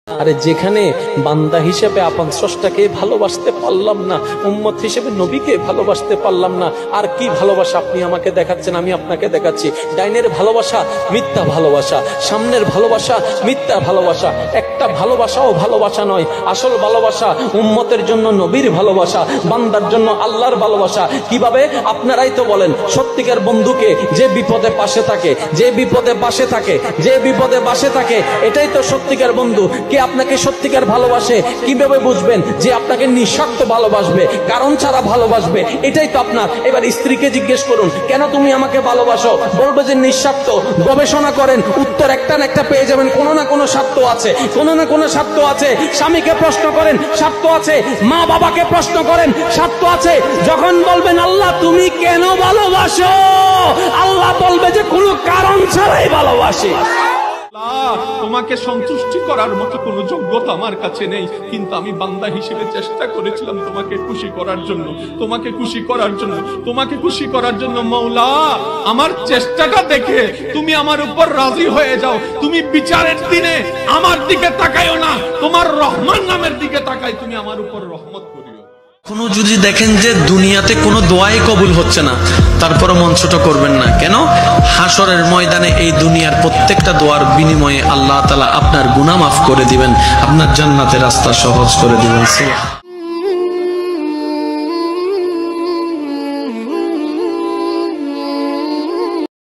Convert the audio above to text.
আরে যেখানে বান্দা হিসেবে আপন স্রষ্টাকে ভালোবাসতে পারলাম না, উম্মত হিসেবে নবীকে ভালোবাসতে পারলাম না, আর কি ভালোবাসা আপনি আমাকে দেখাচ্ছেন, আমি আপনাকে দেখাচ্ছি। ডাইনের ভালোবাসা মিথ্যা ভালোবাসা, সামনের ভালোবাসা মিথ্যা ভালোবাসা। একটা ভালোবাসাও ভালোবাসা নয়, আসল ভালোবাসা উম্মতের জন্য নবীর ভালোবাসা, বান্দার জন্য আল্লাহর ভালোবাসা। কিভাবে? আপনারাই তো বলেন সত্যিকার বন্ধুকে যে বিপদে পাশে থাকে, যে বিপদে পাশে থাকে, যে বিপদে পাশে থাকে, এটাই তো সত্যিকার বন্ধু। কে আপনাকে সত্যিকার ভালোবাসে কিভাবে বুঝবেন? যে আপনাকে নিঃস্বার্থ ভালোবাসবে, কারণ ছাড়া ভালোবাসবে, এটাই তো আপনার। এবার স্ত্রীকে জিজ্ঞেস করুন, কেন তুমি আমাকে ভালোবাসো? বলবে যে নিঃস্বার্থ। গবেষণা করেন, উত্তর একটা না একটা পেয়ে যাবেন, কোনো না কোনো স্বার্থ আছে, কোনো না কোনো স্বার্থ আছে। স্বামীকে প্রশ্ন করেন, স্বার্থ আছে। মা বাবাকে প্রশ্ন করেন, স্বার্থ আছে। যখন বলবেন আল্লাহ তুমি কেন ভালোবাসো, আল্লাহ বলবে যে কোনো কারণ ছাড়াই ভালোবাসি। তোমাকে সন্তুষ্টি করার মতো কোনো যোগ্যতা আমার কাছে নেই, কিন্তু আমি বান্দা হিসেবে চেষ্টা করেছিলাম তোমাকে খুশি করার জন্য, তোমাকে খুশি করার জন্য, তোমাকে খুশি করার জন্য। মৌলা, আমার চেষ্টাটা দেখে তুমি আমার উপর রাজি হয়ে যাও। তুমি বিচারের দিনে আমার দিকে তাকাইও না, তোমার রহমান নামের দিকে তাকাই, তুমি আমার উপর রহমত করিও। কোনো যদি দেখেন যে দুনিয়াতে কোনো দোয়াই কবুল হচ্ছে না, তারপরে মন ছোট করবেন না। কেন? হাসরের ময়দানে এই দুনিয়ার প্রত্যেকটা দোয়ার বিনিময়ে আল্লাহ তাআলা আপনার গুনাহ মাফ করে দিবেন, আপনার জান্নাতের রাস্তা সহজ করে দিবেন।